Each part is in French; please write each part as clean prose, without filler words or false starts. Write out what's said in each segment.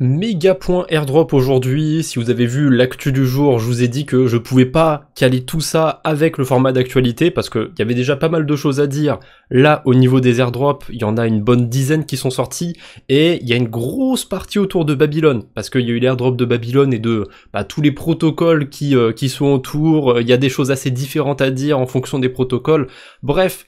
Méga point airdrop aujourd'hui. Si vous avez vu l'actu du jour, je vous ai dit que je pouvais pas caler tout ça avec le format d'actualité parce qu'il y avait déjà pas mal de choses à dire. Là, au niveau des airdrops, il y en a une bonne dizaine qui sont sortis et il y a une grosse partie autour de Babylone parce qu'il y a eu l'airdrop de Babylone et de tous les protocoles qui sont autour. Il y a des choses assez différentes à dire en fonction des protocoles. Bref.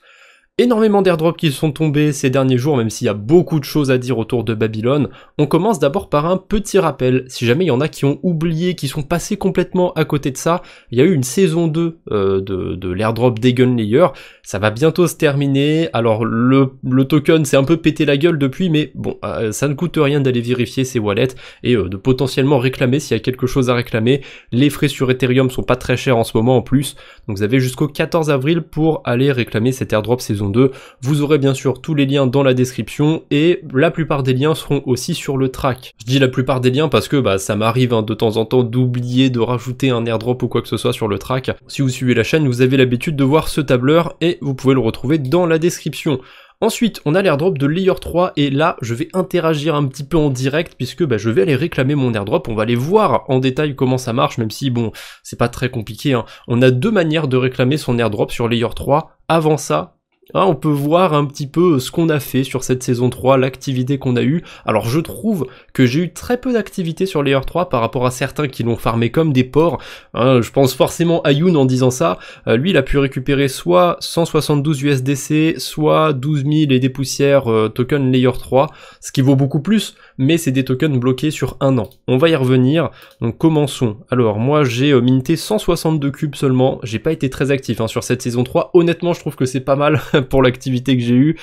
Énormément d'airdrops qui sont tombés ces derniers jours, même s'il y a beaucoup de choses à dire autour de Babylone. On commence d'abord par un petit rappel, si jamais il y en a qui ont oublié, qui sont passés complètement à côté de ça, il y a eu une saison 2 de l'airdrop d'Egon Layer, ça va bientôt se terminer, alors le token s'est un peu pété la gueule depuis, mais bon, ça ne coûte rien d'aller vérifier ses wallets et de potentiellement réclamer s'il y a quelque chose à réclamer. Les frais sur Ethereum sont pas très chers en ce moment en plus, donc vous avez jusqu'au 14 avril pour aller réclamer cet airdrop saison 2. Vous aurez bien sûr tous les liens dans la description et la plupart des liens seront aussi sur le track. Je dis la plupart des liens parce que ça m'arrive de temps en temps d'oublier de rajouter un airdrop ou quoi que ce soit sur le track. Si vous suivez la chaîne, vous avez l'habitude de voir ce tableur et vous pouvez le retrouver dans la description. Ensuite, on a l'airdrop de Layer 3 et là, je vais interagir un petit peu en direct puisque je vais aller réclamer mon airdrop. On va aller voir en détail comment ça marche, même si bon, c'est pas très compliqué, hein. On a deux manières de réclamer son airdrop sur Layer 3. Avant ça, on peut voir un petit peu ce qu'on a fait sur cette saison 3, l'activité qu'on a eue. Alors je trouve que j'ai eu très peu d'activité sur Layer 3 par rapport à certains qui l'ont farmé comme des porcs. Je pense forcément à Yoon en disant ça. Lui il a pu récupérer soit 172 USDC, soit 12 000 et des poussières token Layer 3, ce qui vaut beaucoup plus, mais c'est des tokens bloqués sur un an. On va y revenir, donc commençons. Alors moi j'ai minté 162 cubes seulement, j'ai pas été très actif sur cette saison 3. Honnêtement je trouve que c'est pas mal pour l'activité que j'ai eue.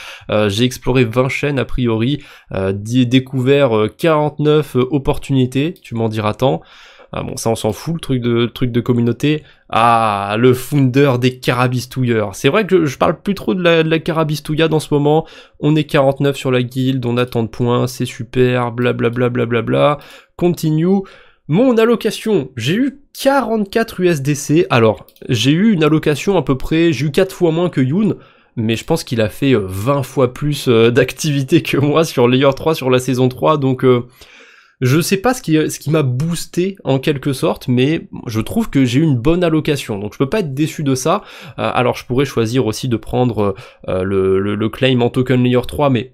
J'ai exploré 20 chaînes a priori, découvert 49 opportunités, tu m'en diras tant. Bon ça on s'en fout, le truc de communauté. Le founder des carabistouilleurs. C'est vrai que je parle plus trop de la carabistouillade en ce moment. On est 49 sur la guilde, on a tant de points, c'est super, blablabla, blablabla. Continue. Mon allocation, j'ai eu 44 USDC. Alors, j'ai eu une allocation à peu près, j'ai eu 4 fois moins que Yoon, mais je pense qu'il a fait 20 fois plus d'activité que moi sur Layer 3 sur la saison 3, donc je sais pas ce qui m'a boosté en quelque sorte, mais je trouve que j'ai eu une bonne allocation, donc je peux pas être déçu de ça. Alors je pourrais choisir aussi de prendre le claim en token Layer 3, mais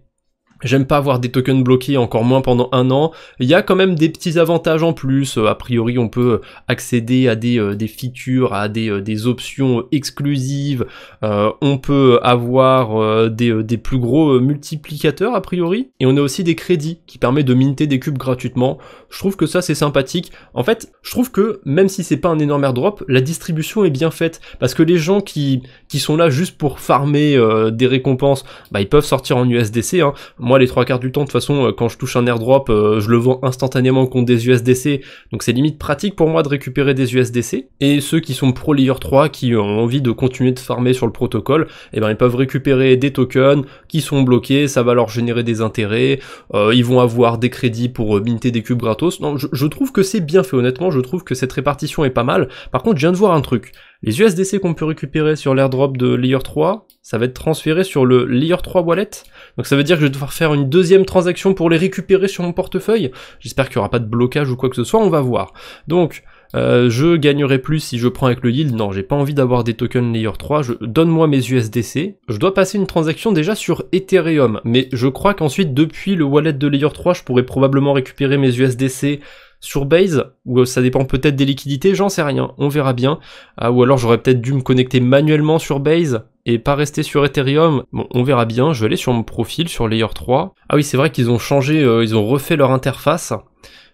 j'aime pas avoir des tokens bloqués, encore moins pendant un an. Il y a quand même des petits avantages en plus. A priori, on peut accéder à des features, à des options exclusives. On peut avoir des plus gros multiplicateurs a priori. Et on a aussi des crédits qui permettent de minter des cubes gratuitement. Je trouve que ça c'est sympathique. En fait, je trouve que même si c'est pas un énorme airdrop, la distribution est bien faite. Parce que les gens qui sont là juste pour farmer des récompenses, ils peuvent sortir en USDC, hein. Moi, les 3/4 du temps, de toute façon, quand je touche un airdrop, je le vends instantanément contre des USDC, donc c'est limite pratique pour moi de récupérer des USDC. Et ceux qui sont pro Layer 3, qui ont envie de continuer de farmer sur le protocole, ils peuvent récupérer des tokens qui sont bloqués, ça va leur générer des intérêts, ils vont avoir des crédits pour minter des cubes gratos. Non, je trouve que c'est bien fait, honnêtement, je trouve que cette répartition est pas mal. Par contre, je viens de voir un truc. Les USDC qu'on peut récupérer sur l'airdrop de Layer 3, ça va être transféré sur le Layer 3 wallet. Donc ça veut dire que je vais devoir faire une deuxième transaction pour les récupérer sur mon portefeuille. J'espère qu'il n'y aura pas de blocage ou quoi que ce soit, on va voir. Donc, je gagnerai plus si je prends avec le yield. Non, j'ai pas envie d'avoir des tokens Layer 3. Donne-moi mes USDC. Je dois passer une transaction déjà sur Ethereum. Mais je crois qu'ensuite, depuis le wallet de Layer 3, je pourrais probablement récupérer mes USDC sur Base, ou ça dépend peut-être des liquidités, j'en sais rien, on verra bien. Ou alors j'aurais peut-être dû me connecter manuellement sur Base et pas rester sur Ethereum. Bon, on verra bien. Je vais aller sur mon profil sur Layer 3. Ah oui, c'est vrai qu'ils ont changé, ils ont refait leur interface.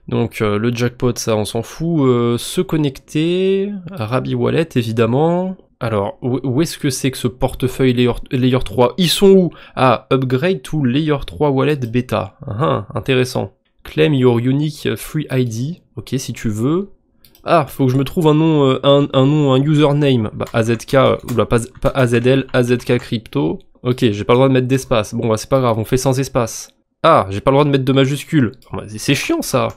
Donc le jackpot, ça on s'en fout. Se connecter, Rabi Wallet évidemment. Alors, où est-ce que c'est que ce portefeuille Layer 3? Ils sont où? Upgrade to Layer 3 Wallet Beta. Intéressant. Claim your unique free ID. Ok, si tu veux. Faut que je me trouve un nom, un username. AZK, pas AZL, AZK Crypto. Ok, j'ai pas le droit de mettre d'espace. Bon, c'est pas grave, on fait sans espace. J'ai pas le droit de mettre de majuscules. C'est chiant ça.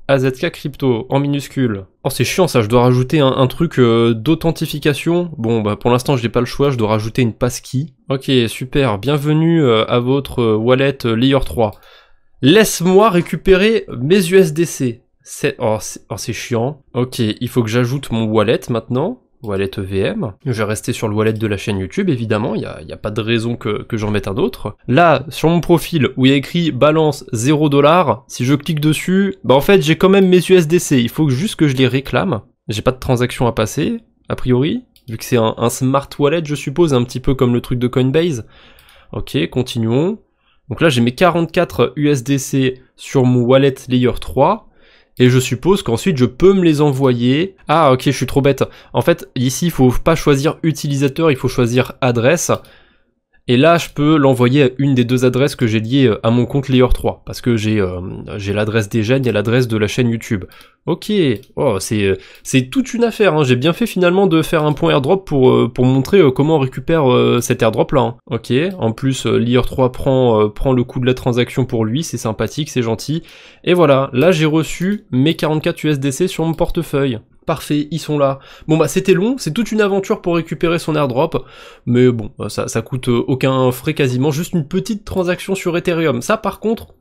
AZK Crypto, en minuscule. Oh, c'est chiant ça, je dois rajouter un truc d'authentification. Bon, pour l'instant, j'ai pas le choix, je dois rajouter une passkey. Ok, super, bienvenue à votre wallet Layer 3. Laisse-moi récupérer mes USDC. C'est chiant. Ok, il faut que j'ajoute mon wallet maintenant. Wallet EVM. Je vais rester sur le wallet de la chaîne YouTube, évidemment. Il y a pas de raison que j'en mette un autre. Là, sur mon profil, où il y a écrit balance 0$, si je clique dessus, bah en fait, j'ai quand même mes USDC. Il faut juste que je les réclame. J'ai pas de transaction à passer, a priori. Vu que c'est un smart wallet, je suppose, un petit peu comme le truc de Coinbase. Ok, continuons. Donc là, j'ai mes 44 USDC sur mon wallet Layer 3. Et je suppose qu'ensuite je peux me les envoyer. Ah ok, je suis trop bête. En fait, ici, il faut pas choisir utilisateur, il faut choisir adresse. Et là, je peux l'envoyer à une des deux adresses que j'ai liées à mon compte Layer 3. Parce que j'ai l'adresse des gènes et l'adresse de la chaîne YouTube. Ok, oh, c'est toute une affaire, hein. J'ai bien fait finalement de faire un point airdrop pour montrer comment on récupère cet airdrop là. Hein. Ok, en plus Layer 3 prend le coût de la transaction pour lui, c'est sympathique, c'est gentil. Et voilà, là j'ai reçu mes 44 USDC sur mon portefeuille. Parfait, ils sont là. Bon bah c'était long, c'est toute une aventure pour récupérer son airdrop, mais bon, ça coûte aucun frais quasiment, juste une petite transaction sur Ethereum. Ça par contre,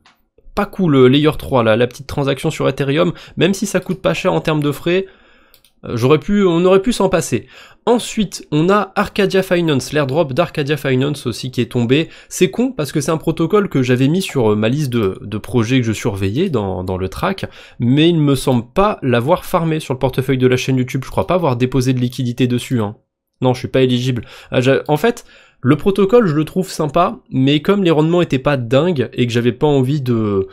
pas cool, Layer 3 là, la petite transaction sur Ethereum, même si ça coûte pas cher en termes de frais, on aurait pu s'en passer. Ensuite, on a Arcadia Finance, l'airdrop d'Arcadia Finance aussi qui est tombé. C'est con parce que c'est un protocole que j'avais mis sur ma liste de projets que je surveillais dans le track, mais il me semble pas l'avoir farmé sur le portefeuille de la chaîne YouTube. Je crois pas avoir déposé de liquidité dessus, hein. Non, je suis pas éligible. En fait, le protocole, je le trouve sympa, mais comme les rendements étaient pas dingues et que j'avais pas envie de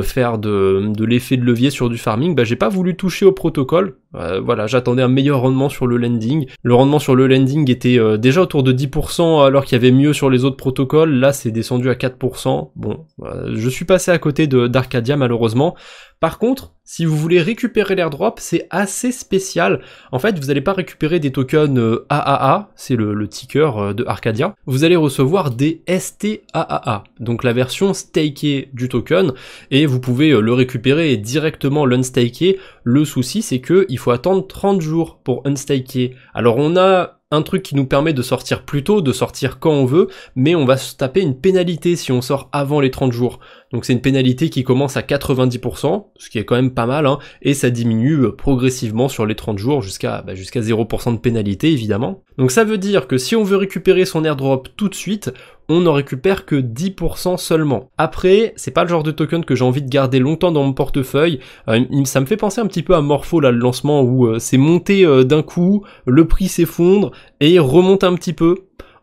faire de l'effet de levier sur du farming, bah j'ai pas voulu toucher au protocole. Voilà, j'attendais un meilleur rendement sur le lending. Le rendement sur le lending était déjà autour de 10% alors qu'il y avait mieux sur les autres protocoles. Là, c'est descendu à 4%. Bon, je suis passé à côté d'Arcadia malheureusement. Par contre, si vous voulez récupérer l'airdrop, c'est assez spécial. En fait, vous n'allez pas récupérer des tokens AAA, c'est le ticker de Arcadia. Vous allez recevoir des STAAA, donc la version stakée du token, et vous pouvez le récupérer et directement l'unstaker. Le souci, c'est que il faut attendre 30 jours pour unstaker. Alors on a un truc qui nous permet de sortir plus tôt, de sortir quand on veut, mais on va se taper une pénalité si on sort avant les 30 jours. Donc c'est une pénalité qui commence à 90%, ce qui est quand même pas mal, hein, et ça diminue progressivement sur les 30 jours jusqu'à 0% de pénalité évidemment. Donc ça veut dire que si on veut récupérer son airdrop tout de suite, on n'en récupère que 10% seulement. Après, c'est pas le genre de token que j'ai envie de garder longtemps dans mon portefeuille. Ça me fait penser un petit peu à Morpho là, le lancement où c'est monté d'un coup, le prix s'effondre et il remonte un petit peu.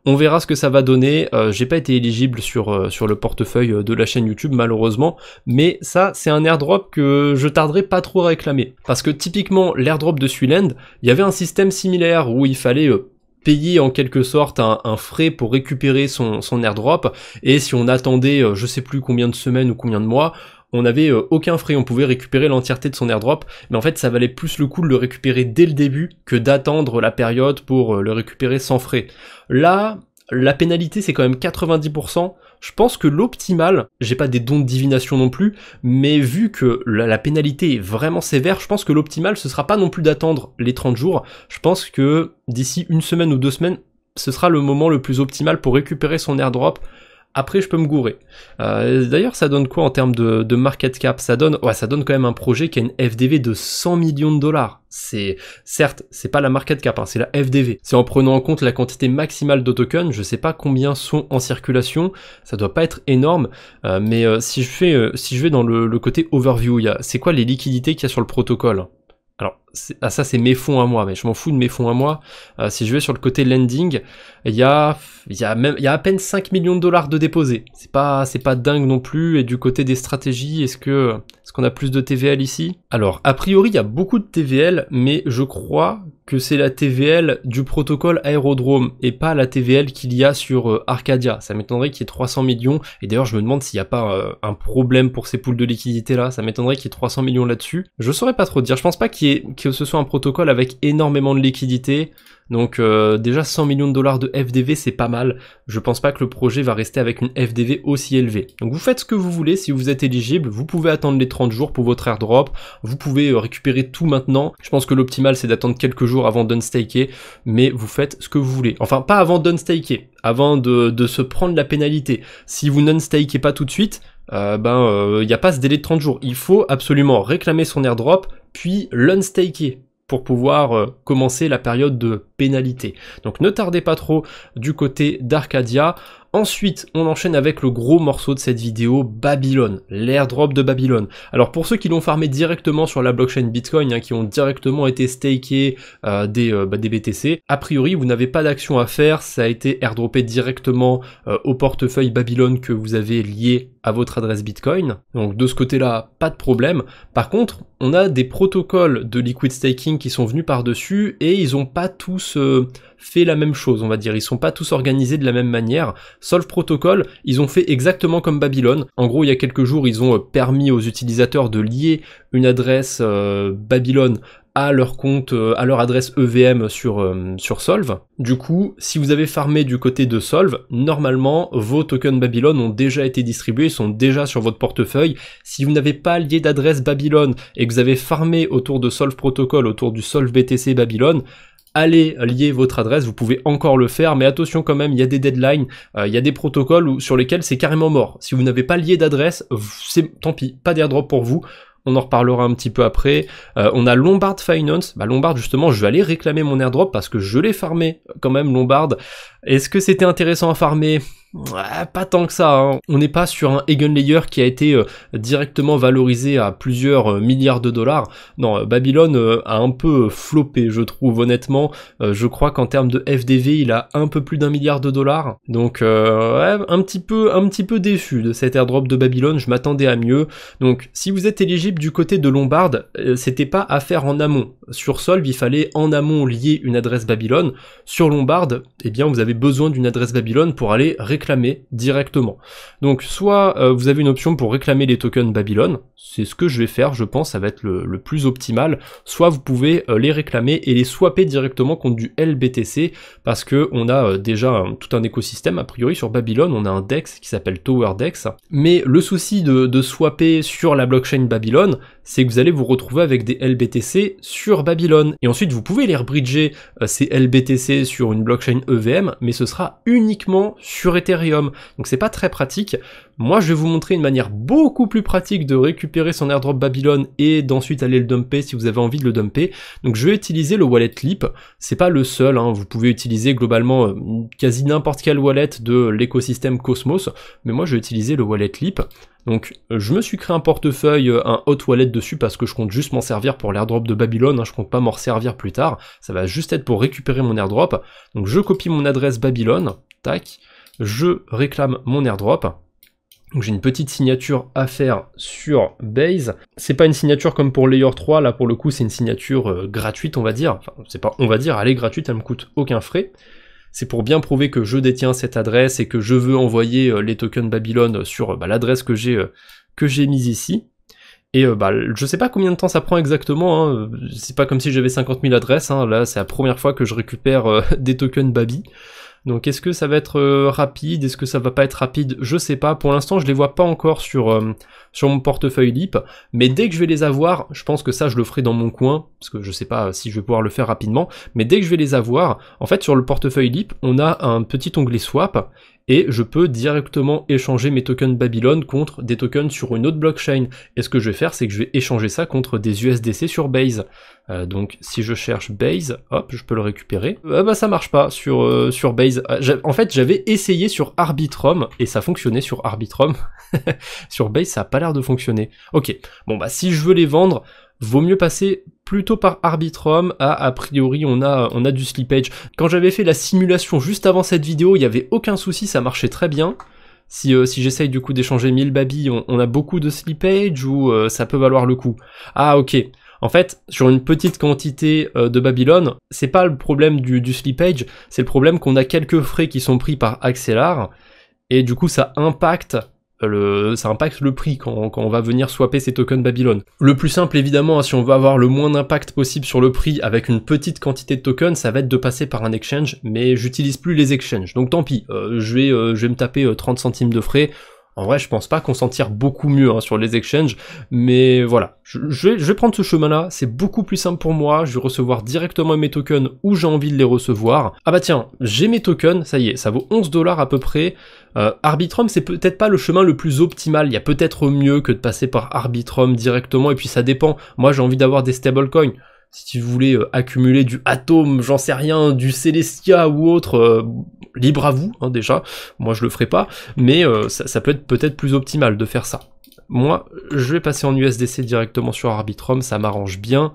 On verra ce que ça va donner. J'ai pas été éligible sur le portefeuille de la chaîne YouTube malheureusement, mais ça c'est un airdrop que je tarderai pas trop à réclamer. Parce que typiquement l'airdrop de Suiland, il y avait un système similaire où il fallait payer en quelque sorte un frais pour récupérer son airdrop, et si on attendait je sais plus combien de semaines ou combien de mois, on n'avait aucun frais, on pouvait récupérer l'entièreté de son airdrop, mais en fait ça valait plus le coup de le récupérer dès le début que d'attendre la période pour le récupérer sans frais. Là, la pénalité c'est quand même 90%, je pense que l'optimal, j'ai pas des dons de divination non plus, mais vu que la pénalité est vraiment sévère, je pense que l'optimal ce sera pas non plus d'attendre les 30 jours, je pense que d'ici une semaine ou 2 semaines, ce sera le moment le plus optimal pour récupérer son airdrop. Après, je peux me gourer. D'ailleurs, ça donne quoi en termes de market cap? Ça donne quand même un projet qui a une FDV de 100 millions de dollars. Certes, c'est pas la market cap, hein, c'est la FDV. C'est en prenant en compte la quantité maximale de tokens. Je sais pas combien sont en circulation. Ça doit pas être énorme. Mais si je vais dans le côté overview, c'est quoi les liquidités qu'il y a sur le protocole? Alors, ça c'est mes fonds à moi, mais je m'en fous de mes fonds à moi. Si je vais sur le côté lending, il y a à peine 5 millions de dollars de déposés. C'est pas dingue non plus. Et du côté des stratégies, est-ce qu'on a plus de TVL ici? Alors, a priori, il y a beaucoup de TVL, mais je crois que c'est la TVL du protocole Aerodrome et pas la TVL qu'il y a sur Arcadia. Ça m'étonnerait qu'il y ait 300 millions. Et d'ailleurs, je me demande s'il n'y a pas un problème pour ces pools de liquidité là. Ça m'étonnerait qu'il y ait 300 millions là-dessus. Je saurais pas trop dire. Je pense pas que ce soit un protocole avec énormément de liquidité. Donc déjà 100 millions de dollars de FDV c'est pas mal, je pense pas que le projet va rester avec une FDV aussi élevée. Donc vous faites ce que vous voulez, si vous êtes éligible, vous pouvez attendre les 30 jours pour votre airdrop, vous pouvez récupérer tout maintenant. Je pense que l'optimal c'est d'attendre quelques jours avant d'unstaker, mais vous faites ce que vous voulez. Enfin pas avant d'unstaker, avant de se prendre la pénalité. Si vous n'unstakez pas tout de suite, il n'y a pas ce délai de 30 jours. Il faut absolument réclamer son airdrop, puis l'unstaker pour pouvoir commencer la période de pénalité. Donc ne tardez pas trop du côté d'Arcadia. Ensuite, on enchaîne avec le gros morceau de cette vidéo, Babylon, l'airdrop de Babylon. Alors pour ceux qui l'ont farmé directement sur la blockchain Bitcoin, qui ont directement été stakés des BTC, a priori vous n'avez pas d'action à faire, ça a été airdroppé directement au portefeuille Babylon que vous avez lié à votre adresse Bitcoin. Donc de ce côté-là, pas de problème. Par contre, on a des protocoles de liquid staking qui sont venus par-dessus et ils n'ont pas tous fait la même chose, on va dire. Ils sont pas tous organisés de la même manière. Solve Protocol, ils ont fait exactement comme Babylon. En gros, il y a quelques jours, ils ont permis aux utilisateurs de lier une adresse Babylon à leur compte, à leur adresse EVM sur Solve. Du coup, si vous avez farmé du côté de Solve, normalement, vos tokens Babylon ont déjà été distribués, sont déjà sur votre portefeuille. Si vous n'avez pas lié d'adresse Babylon et que vous avez farmé autour de Solve Protocol, autour du Solve BTC Babylon, allez lier votre adresse, vous pouvez encore le faire, mais attention quand même, il y a des deadlines, il y a des protocoles sur lesquels c'est carrément mort. Si vous n'avez pas lié d'adresse, c'est tant pis, pas d'airdrop pour vous. On en reparlera un petit peu après. On a Lombard Finance. Lombard, justement, je vais aller réclamer mon airdrop parce que je l'ai farmé quand même, Lombard. Est-ce que c'était intéressant à farmer ? Ouais, pas tant que ça, hein. On n'est pas sur un Eigenlayer qui a été directement valorisé à plusieurs milliards de dollars. Non, Babylon a un peu floppé, je trouve, honnêtement. Je crois qu'en termes de FDV, il a un peu plus d'1 milliard de dollars. Donc, ouais, un petit peu déçu de cet airdrop de Babylon. Je m'attendais à mieux. Donc, si vous êtes éligible du côté de Lombard, c'était pas à faire en amont. Sur Solve, il fallait en amont lier une adresse Babylon. Sur Lombard, eh bien, vous avez besoin d'une adresse Babylon pour aller réclamer directement. Donc soit vous avez une option pour réclamer les tokens Babylon, c'est ce que je vais faire, je pense, ça va être le plus optimal, soit vous pouvez les réclamer et les swapper directement contre du LBTC, parce que on a déjà tout un écosystème, a priori sur Babylon, on a un DEX qui s'appelle TowerDEX, mais le souci de swapper sur la blockchain Babylon, c'est que vous allez vous retrouver avec des LBTC sur Babylon, et ensuite vous pouvez les rebridger ces LBTC sur une blockchain EVM, mais ce sera uniquement sur Ethereum, donc c'est pas très pratique. Moi je vais vous montrer une manière beaucoup plus pratique de récupérer son airdrop Babylon et d'ensuite aller le dumper si vous avez envie de le dumper. Donc je vais utiliser le wallet Leap, c'est pas le seul, hein. Vous pouvez utiliser globalement quasi n'importe quel wallet de l'écosystème Cosmos, mais moi je vais utiliser le wallet Leap. Donc je me suis créé un portefeuille, un hot wallet dessus parce que je compte juste m'en servir pour l'airdrop de Babylon, hein, je compte pas m'en servir plus tard, ça va juste être pour récupérer mon airdrop. Donc je copie mon adresse Babylon, tac, je réclame mon airdrop. Donc j'ai une petite signature à faire sur Base. C'est pas une signature comme pour Layer 3, là pour le coup c'est une signature gratuite on va dire. Enfin c'est pas on va dire, elle est gratuite, elle me coûte aucun frais. C'est pour bien prouver que je détiens cette adresse et que je veux envoyer les tokens Babylon sur l'adresse que j'ai mise ici. Et je sais pas combien de temps ça prend exactement, hein. C'est pas comme si j'avais 50 000 adresses, hein. Là c'est la première fois que je récupère des tokens Babi. Donc est-ce que ça va être rapide, est-ce que ça va pas être rapide, je sais pas, pour l'instant je les vois pas encore sur mon portefeuille Leap, mais dès que je vais les avoir, je pense que ça je le ferai dans mon coin, parce que je sais pas si je vais pouvoir le faire rapidement, mais dès que je vais les avoir, en fait sur le portefeuille Leap, on a un petit onglet Swap, et je peux directement échanger mes tokens Babylon contre des tokens sur une autre blockchain. Et ce que je vais faire, c'est que je vais échanger ça contre des USDC sur Base. Donc si je cherche Base, hop, je peux le récupérer. Ça marche pas sur Base. En fait, j'avais essayé sur Arbitrum, et ça fonctionnait sur Arbitrum. Sur Base, ça a pas l'air de fonctionner. Ok, bon si je veux les vendre, vaut mieux passer plutôt par Arbitrum. A priori on a du slippage. Quand j'avais fait la simulation juste avant cette vidéo, il n'y avait aucun souci, ça marchait très bien. Si j'essaye du coup d'échanger 1000 Babi, on a beaucoup de slippage ou ça peut valoir le coup. Ah ok. En fait, sur une petite quantité de Babylon, c'est pas le problème du slippage, c'est le problème qu'on a quelques frais qui sont pris par Axelar, et du coup ça impacte le prix quand on va venir swapper ces tokens Babylon. Le plus simple évidemment, hein, si on veut avoir le moins d'impact possible sur le prix avec une petite quantité de tokens, ça va être de passer par un exchange, mais j'utilise plus les exchanges, donc tant pis, je vais me taper 30 centimes de frais. En vrai, je pense pas qu'on s'en tire beaucoup mieux hein, sur les exchanges, mais voilà. Je vais prendre ce chemin-là, c'est beaucoup plus simple pour moi, je vais recevoir directement mes tokens où j'ai envie de les recevoir. Ah bah tiens, j'ai mes tokens, ça y est, ça vaut 11 $ à peu près. Arbitrum, c'est peut-être pas le chemin le plus optimal, il y a peut-être mieux que de passer par Arbitrum directement, et puis ça dépend. Moi, j'ai envie d'avoir des stablecoins. Si vous voulez accumuler du Atom, j'en sais rien, du Celestia ou autre, libre à vous, hein, déjà. Moi, je le ferai pas, mais ça peut être peut-être plus optimal de faire ça. Moi, je vais passer en USDC directement sur Arbitrum, ça m'arrange bien.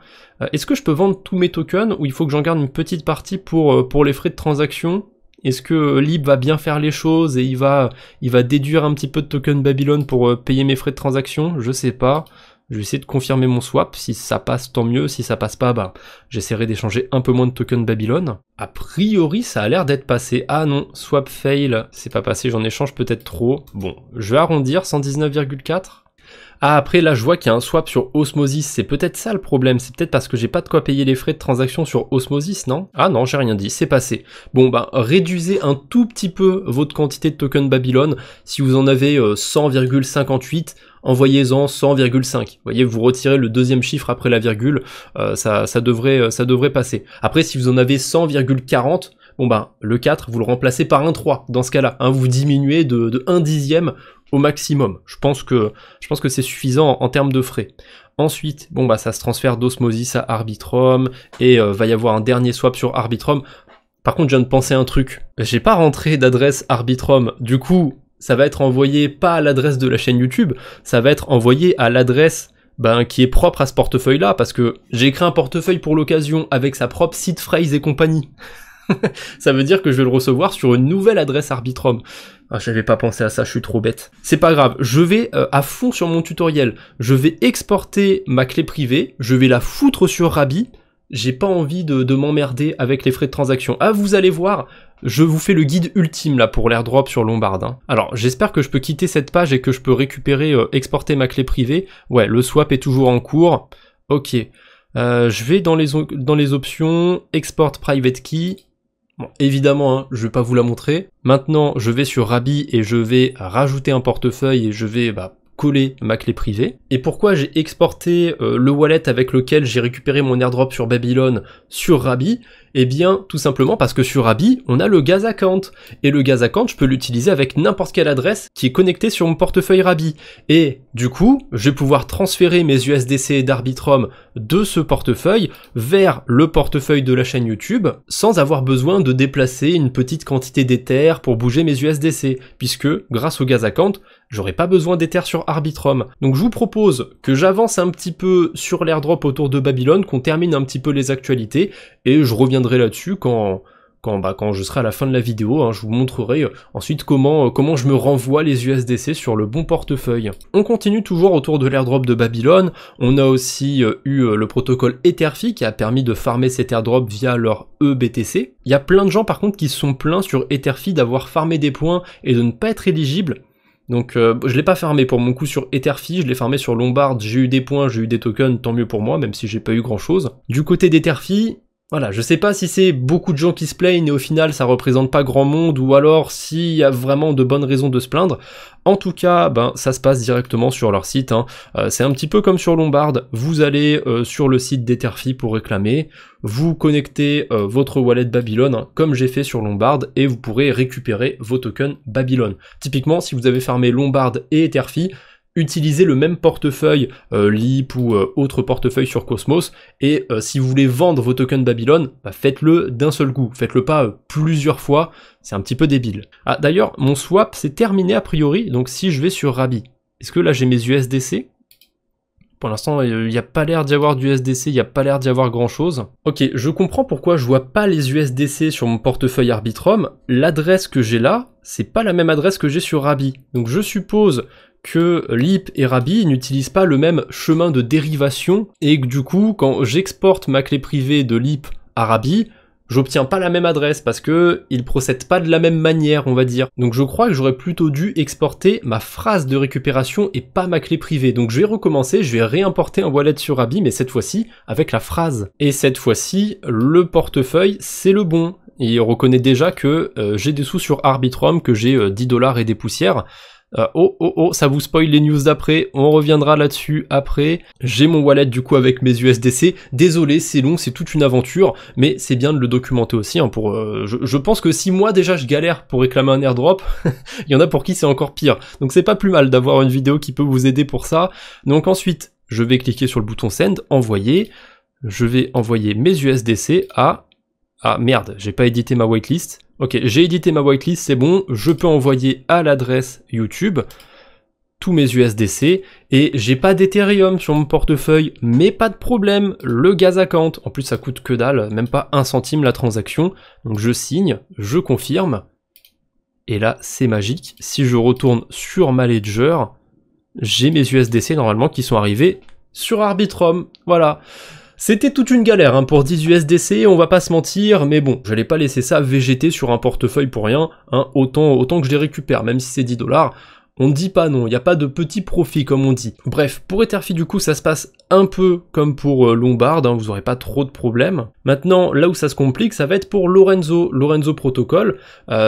Est-ce que je peux vendre tous mes tokens ou il faut que j'en garde une petite partie pour les frais de transaction? Est-ce que Lib va bien faire les choses et il va déduire un petit peu de token Babylon pour payer mes frais de transaction? Je sais pas. Je vais essayer de confirmer mon swap, si ça passe tant mieux, si ça passe pas, bah j'essaierai d'échanger un peu moins de tokens Babylon. A priori ça a l'air d'être passé, ah non, swap fail, c'est pas passé, j'en échange peut-être trop. Bon, je vais arrondir, 119,4. Ah après là je vois qu'il y a un swap sur Osmosis, c'est peut-être ça le problème, c'est peut-être parce que j'ai pas de quoi payer les frais de transaction sur Osmosis, non? Ah non, j'ai rien dit, c'est passé. Bon bah réduisez un tout petit peu votre quantité de tokens Babylon, si vous en avez 100,58, envoyez-en 100,5. Vous voyez, vous retirez le deuxième chiffre après la virgule, ça devrait passer. Après si vous en avez 100,40, bon bah le 4 vous le remplacez par un 3 dans ce cas-là, hein, vous diminuez de 1 dixième au maximum. Je pense que c'est suffisant en termes de frais. Ensuite, bon bah ça se transfère d'Osmosis à Arbitrum et va y avoir un dernier swap sur Arbitrum. Par contre, je viens de penser un truc. J'ai pas rentré d'adresse Arbitrum. Du coup, ça va être envoyé pas à l'adresse de la chaîne YouTube, ça va être envoyé à l'adresse qui est propre à ce portefeuille-là, parce que j'ai créé un portefeuille pour l'occasion avec sa propre seed phrase et compagnie. Ça veut dire que je vais le recevoir sur une nouvelle adresse Arbitrum. Ah, j'avais pas pensé à ça, je suis trop bête. C'est pas grave, je vais à fond sur mon tutoriel. Je vais exporter ma clé privée, je vais la foutre sur Rabi. J'ai pas envie de m'emmerder avec les frais de transaction. Ah, vous allez voir, je vous fais le guide ultime là pour l'airdrop sur Lombard. Hein. Alors, j'espère que je peux quitter cette page et que je peux récupérer, exporter ma clé privée. Ouais, le swap est toujours en cours. Ok. Je vais dans les options, export private key. Bon, évidemment, hein, je vais pas vous la montrer. Maintenant, je vais sur Rabi et je vais rajouter un portefeuille et je vais coller ma clé privée. Et pourquoi j'ai exporté le wallet avec lequel j'ai récupéré mon airdrop sur Babylon sur Rabi? Eh bien, tout simplement parce que sur Rabi, on a le gas account. Et le gas account, je peux l'utiliser avec n'importe quelle adresse qui est connectée sur mon portefeuille Rabi. Et du coup, je vais pouvoir transférer mes USDC d'Arbitrum de ce portefeuille vers le portefeuille de la chaîne YouTube sans avoir besoin de déplacer une petite quantité d'Ether pour bouger mes USDC, puisque grâce au gas account, j'aurai pas besoin d'Ether sur Arbitrum. Donc je vous propose que j'avance un petit peu sur l'airdrop autour de Babylon, qu'on termine un petit peu les actualités, et je reviendrai là-dessus quand je serai à la fin de la vidéo, hein, je vous montrerai ensuite comment je me renvoie les USDC sur le bon portefeuille. On continue toujours autour de l'airdrop de Babylon, on a aussi eu le protocole Etherfi qui a permis de farmer cet airdrop via leur EBTC. Il y a plein de gens par contre qui se sont plaints sur Etherfi d'avoir farmé des points et de ne pas être éligible. Donc je l'ai pas farmé pour mon coup sur Etherfi, je l'ai farmé sur Lombard, j'ai eu des points, j'ai eu des tokens, tant mieux pour moi, même si j'ai pas eu grand chose. Du côté d'Etherfi, voilà, je sais pas si c'est beaucoup de gens qui se plaignent et au final ça représente pas grand monde ou alors s'il y a vraiment de bonnes raisons de se plaindre. En tout cas, ça se passe directement sur leur site, hein. C'est un petit peu comme sur Lombard, vous allez sur le site d'Etherfi pour réclamer, vous connectez votre wallet Babylon, hein, comme j'ai fait sur Lombard, et vous pourrez récupérer vos tokens Babylon. Typiquement, si vous avez farmé Lombard et Etherfi, utilisez le même portefeuille LIP ou autre portefeuille sur Cosmos, et si vous voulez vendre vos tokens Babylon, faites-le d'un seul coup, faites-le pas plusieurs fois, c'est un petit peu débile. Ah d'ailleurs, mon swap c'est terminé a priori, donc si je vais sur Rabi, est-ce que là j'ai mes USDC? Pour l'instant, il n'y a pas l'air d'y avoir d'USDC, il n'y a pas l'air d'y avoir grand chose. Ok, je comprends pourquoi je vois pas les USDC sur mon portefeuille Arbitrum. L'adresse que j'ai là, c'est pas la même adresse que j'ai sur Rabi. Donc je suppose que Lip et Rabi n'utilisent pas le même chemin de dérivation et que du coup, quand j'exporte ma clé privée de Lip à Rabi, j'obtiens pas la même adresse parce que ils procèdent pas de la même manière, on va dire. Donc je crois que j'aurais plutôt dû exporter ma phrase de récupération et pas ma clé privée. Donc je vais recommencer, je vais réimporter un wallet sur Rabi, mais cette fois-ci avec la phrase. Et cette fois-ci, le portefeuille, c'est le bon. Et il reconnaît déjà que j'ai des sous sur Arbitrum, que j'ai 10 $ et des poussières. Oh, ça vous spoil les news d'après, on reviendra là-dessus après. J'ai mon wallet du coup avec mes USDC, désolé c'est long, c'est toute une aventure, mais c'est bien de le documenter aussi, hein, je pense que si moi déjà je galère pour réclamer un airdrop, il y en a pour qui c'est encore pire, donc c'est pas plus mal d'avoir une vidéo qui peut vous aider pour ça. Donc ensuite, je vais cliquer sur le bouton Send, envoyer, je vais envoyer mes USDC à... Ah merde, j'ai pas édité ma whitelist. Ok, j'ai édité ma whitelist, c'est bon, je peux envoyer à l'adresse YouTube tous mes USDC, et j'ai pas d'Ethereum sur mon portefeuille, mais pas de problème, le gaz account, en plus ça coûte que dalle, même pas 1 centime la transaction, donc je signe, je confirme, et là c'est magique, si je retourne sur ma ledger, j'ai mes USDC normalement qui sont arrivés sur Arbitrum, voilà. C'était toute une galère hein, pour 10 USDC, on va pas se mentir, mais bon, j'allais pas laisser ça végéter sur un portefeuille pour rien, hein, autant que je les récupère, même si c'est 10 $. On ne dit pas non, il n'y a pas de petit profit comme on dit. Bref, pour Etherfi du coup ça se passe un peu comme pour Lombard, hein, vous aurez pas trop de problèmes. Maintenant, là où ça se complique, ça va être pour Lorenzo Protocol.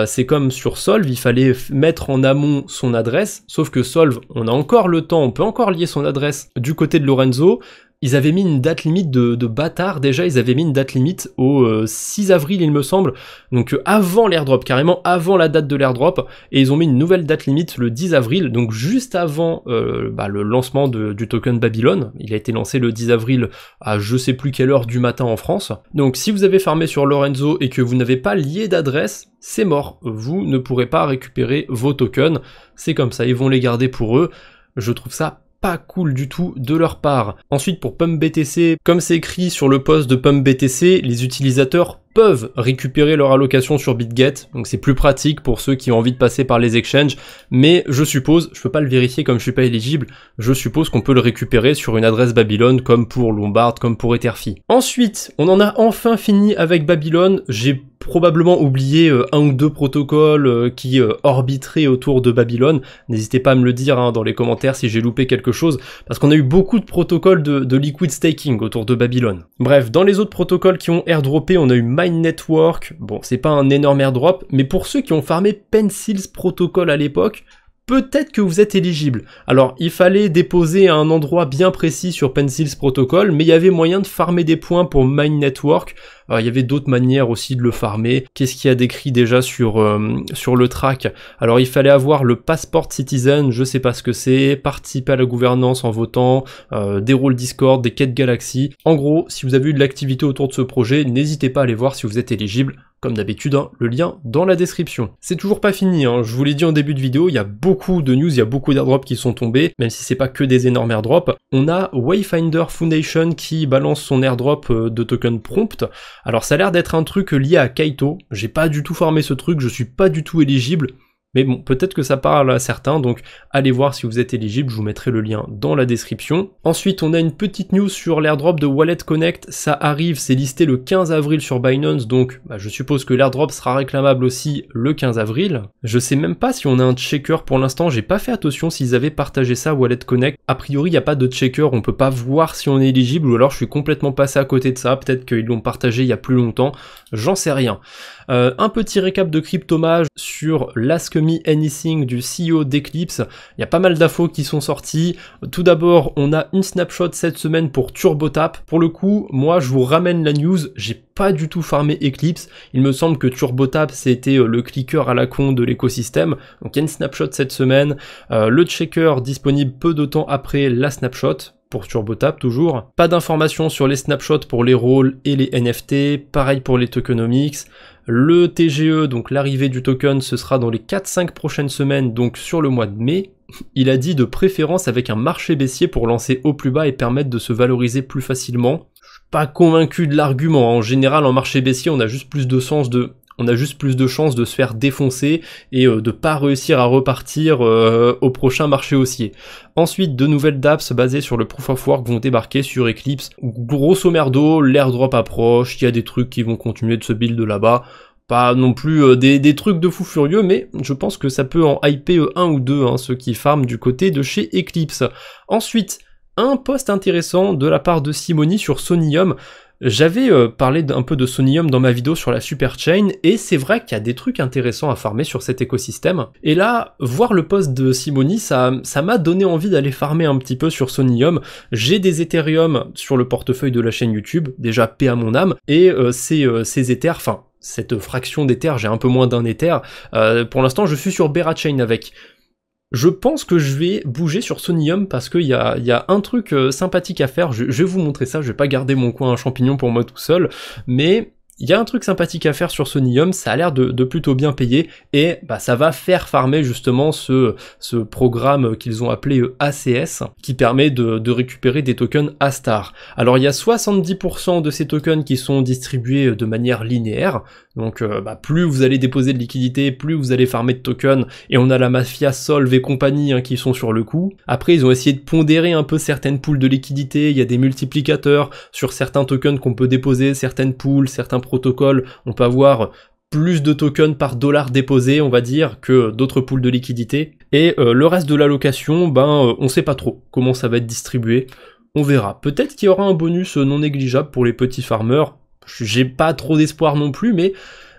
C'est comme sur Solve, il fallait mettre en amont son adresse, sauf que Solve, on a encore le temps, on peut encore lier son adresse du côté de Lorenzo. Ils avaient mis une date limite de bâtard, déjà ils avaient mis une date limite au 6 avril il me semble, donc avant l'airdrop, carrément avant la date de l'airdrop, et ils ont mis une nouvelle date limite le 10 avril, donc juste avant le lancement du token Babylon. Il a été lancé le 10 avril à je sais plus quelle heure du matin en France, donc si vous avez farmé sur Lorenzo et que vous n'avez pas lié d'adresse, c'est mort, vous ne pourrez pas récupérer vos tokens, c'est comme ça, ils vont les garder pour eux, je trouve ça pas cool du tout de leur part. Ensuite pour PumpBTC, comme c'est écrit sur le post de PumpBTC, les utilisateurs peuvent récupérer leur allocation sur BitGet, donc c'est plus pratique pour ceux qui ont envie de passer par les exchanges, mais je suppose, je peux pas le vérifier comme je suis pas éligible, je suppose qu'on peut le récupérer sur une adresse Babylon comme pour Lombard, comme pour Etherfi. Ensuite, on en a enfin fini avec Babylon, j'ai probablement oublié un ou deux protocoles qui orbiteraient autour de Babylon, n'hésitez pas à me le dire hein, dans les commentaires si j'ai loupé quelque chose, parce qu'on a eu beaucoup de protocoles de liquid staking autour de Babylon. Bref, dans les autres protocoles qui ont airdroppé, on a eu Mine Network, bon c'est pas un énorme airdrop, mais pour ceux qui ont farmé Pencils Protocol à l'époque, peut-être que vous êtes éligible. Alors, il fallait déposer à un endroit bien précis sur Pencils Protocol, mais il y avait moyen de farmer des points pour Mine Network. Alors, il y avait d'autres manières aussi de le farmer. Qu'est-ce qu'il y a décrit déjà sur le track? Alors, il fallait avoir le Passport Citizen, je sais pas ce que c'est, participer à la gouvernance en votant, des rôles Discord, des quêtes Galaxy. En gros, si vous avez eu de l'activité autour de ce projet, n'hésitez pas à aller voir si vous êtes éligible. Comme d'habitude, hein, le lien dans la description. C'est toujours pas fini, hein, je vous l'ai dit en début de vidéo, il y a beaucoup de news, il y a beaucoup d'airdrops qui sont tombés, même si c'est pas que des énormes airdrops. On a Wayfinder Foundation qui balance son airdrop de token prompt. Alors ça a l'air d'être un truc lié à Kaito, j'ai pas du tout farmé ce truc, je suis pas du tout éligible. Mais bon, peut-être que ça parle à certains, donc allez voir si vous êtes éligible, je vous mettrai le lien dans la description. Ensuite, on a une petite news sur l'airdrop de Wallet Connect, ça arrive, c'est listé le 15 avril sur Binance, donc je suppose que l'airdrop sera réclamable aussi le 15 avril. Je sais même pas si on a un checker pour l'instant, j'ai pas fait attention s'ils avaient partagé ça Wallet Connect. A priori, il n'y a pas de checker, on peut pas voir si on est éligible, ou alors je suis complètement passé à côté de ça, peut-être qu'ils l'ont partagé il y a plus longtemps, j'en sais rien. Un petit récap de Cryptomage sur l'Ask Me Anything du CEO d'Eclipse. Il y a pas mal d'infos qui sont sorties. Tout d'abord, on a une snapshot cette semaine pour TurboTap. Pour le coup, moi, je vous ramène la news. J'ai pas du tout farmé Eclipse. Il me semble que TurboTap, c'était le clicker à la con de l'écosystème. Donc, il y a une snapshot cette semaine. Le checker disponible peu de temps après la snapshot. Pour TurboTap toujours. Pas d'informations sur les snapshots pour les rôles et les NFT, pareil pour les tokenomics. Le TGE, donc l'arrivée du token, ce sera dans les 4-5 prochaines semaines, donc sur le mois de mai. Il a dit de préférence avec un marché baissier pour lancer au plus bas et permettre de se valoriser plus facilement. Je suis pas convaincu de l'argument, en général en marché baissier on a juste plus de chances de se faire défoncer et de pas réussir à repartir au prochain marché haussier. Ensuite, de nouvelles dApps basées sur le Proof of Work vont débarquer sur Eclipse. Grosso merdo, l'airdrop approche, il y a des trucs qui vont continuer de se build là-bas. Pas non plus des trucs de fou furieux, mais je pense que ça peut en hyper un ou deux, hein, ceux qui farment du côté de chez Eclipse. Ensuite, un post intéressant de la part de Simony sur Sonium. J'avais parlé un peu de Sonium dans ma vidéo sur la Superchain, et c'est vrai qu'il y a des trucs intéressants à farmer sur cet écosystème. Et là, voir le post de Simony, ça m'a donné envie d'aller farmer un petit peu sur Sonium. J'ai des Ethereum sur le portefeuille de la chaîne YouTube, déjà paix à mon âme, et ces Ethers, enfin, cette fraction d'Ether, j'ai un peu moins d'un Ether, pour l'instant je suis sur Berachain avec. Je pense que je vais bouger sur Sonium parce qu'il y a un truc sympathique à faire, je vais vous montrer ça, je vais pas garder mon coin à champignons pour moi tout seul, mais il y a un truc sympathique à faire sur Sonium, ça a l'air de plutôt bien payer, et bah ça va faire farmer justement ce programme qu'ils ont appelé ACS, qui permet de récupérer des tokens A-Star. Alors il y a 70% de ces tokens qui sont distribués de manière linéaire, donc plus vous allez déposer de liquidité, plus vous allez farmer de tokens, et on a la mafia Solve et compagnie qui sont sur le coup. Après ils ont essayé de pondérer un peu certaines pools de liquidité, il y a des multiplicateurs sur certains tokens qu'on peut déposer, certaines pools, certains protocole, on peut avoir plus de tokens par dollar déposé, on va dire, que d'autres pools de liquidité. Et le reste de l'allocation, on sait pas trop comment ça va être distribué. On verra. Peut-être qu'il y aura un bonus non négligeable pour les petits farmers. J'ai pas trop d'espoir non plus, mais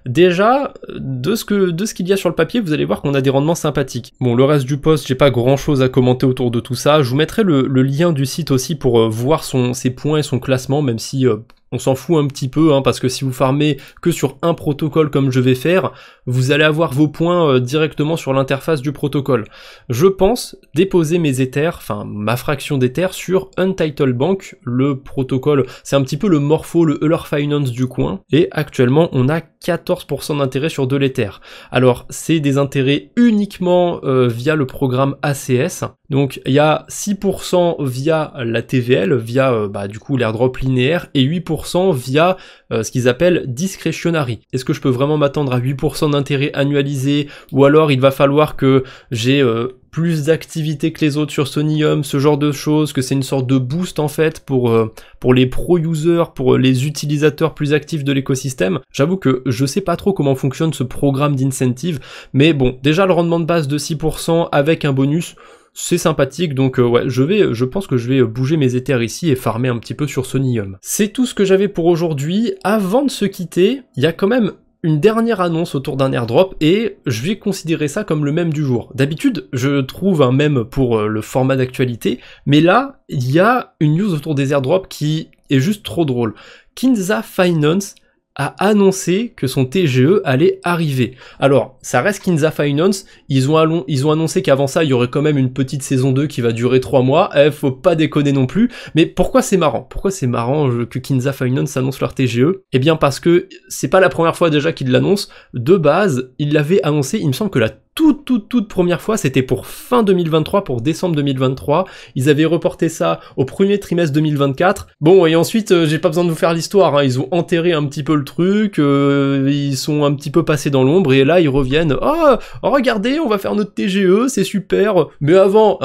déjà, de ce qu'il y a sur le papier, vous allez voir qu'on a des rendements sympathiques. Bon, le reste du post, j'ai pas grand chose à commenter autour de tout ça. Je vous mettrai le lien du site aussi pour voir ses points et son classement, même si on s'en fout un petit peu, parce que si vous farmez que sur un protocole comme je vais faire, vous allez avoir vos points directement sur l'interface du protocole. Je pense déposer mes Ethers, enfin ma fraction d'Ethers sur Untitled Bank, le protocole, c'est un petit peu le Morpho, le Euler Finance du coin, et actuellement on a 14% d'intérêt sur de l'Ether. Alors c'est des intérêts uniquement via le programme ACS, donc il y a 6% via la TVL, via du coup l'airdrop linéaire, et 8% via ce qu'ils appellent discretionary. Est-ce que je peux vraiment m'attendre à 8% d'intérêt annualisé, ou alors il va falloir que j'ai plus d'activité que les autres sur Sonium, ce genre de choses, que c'est une sorte de boost en fait pour les pro-users, pour les utilisateurs plus actifs de l'écosystème? J'avoue que je sais pas trop comment fonctionne ce programme d'incentive, mais bon, déjà le rendement de base de 6% avec un bonus, c'est sympathique, donc ouais, je pense que je vais bouger mes Ethers ici et farmer un petit peu sur Sonium. C'est tout ce que j'avais pour aujourd'hui. Avant de se quitter, il y a quand même une dernière annonce autour d'un airdrop, et je vais considérer ça comme le mème du jour. D'habitude, je trouve un mème pour le format d'actualité, mais là, il y a une news autour des airdrops qui est juste trop drôle. Kinza Finance a annoncé que son TGE allait arriver. Alors, ça reste Kinza Finance, ils ont annoncé qu'avant ça, il y aurait quand même une petite saison 2 qui va durer 3 mois, faut pas déconner non plus, mais pourquoi c'est marrant? Pourquoi c'est marrant que Kinza Finance annonce leur TGE? Eh bien parce que c'est pas la première fois déjà qu'ils l'annoncent, de base, ils l'avaient annoncé, il me semble que la toute première fois, c'était pour fin 2023, pour décembre 2023, ils avaient reporté ça au premier trimestre 2024, bon, et ensuite, j'ai pas besoin de vous faire l'histoire, ils ont enterré un petit peu le truc, ils sont un petit peu passés dans l'ombre, et là, ils reviennent, oh, regardez, on va faire notre TGE, c'est super, mais avant,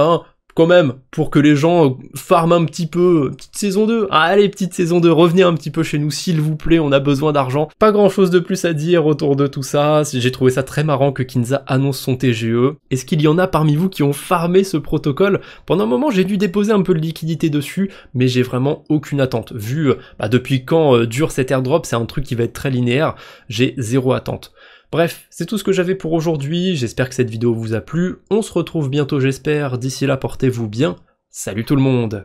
quand même, pour que les gens farment un petit peu, petite saison 2, allez, petite saison 2, revenez un petit peu chez nous, s'il vous plaît, on a besoin d'argent. Pas grand chose de plus à dire autour de tout ça, j'ai trouvé ça très marrant que Kinza annonce son TGE. Est-ce qu'il y en a parmi vous qui ont farmé ce protocole? Pendant un moment, j'ai dû déposer un peu de liquidité dessus, mais j'ai vraiment aucune attente. Vu depuis quand dure cet airdrop, c'est un truc qui va être très linéaire, j'ai zéro attente. Bref, c'est tout ce que j'avais pour aujourd'hui, j'espère que cette vidéo vous a plu, on se retrouve bientôt j'espère, d'ici là portez-vous bien, salut tout le monde!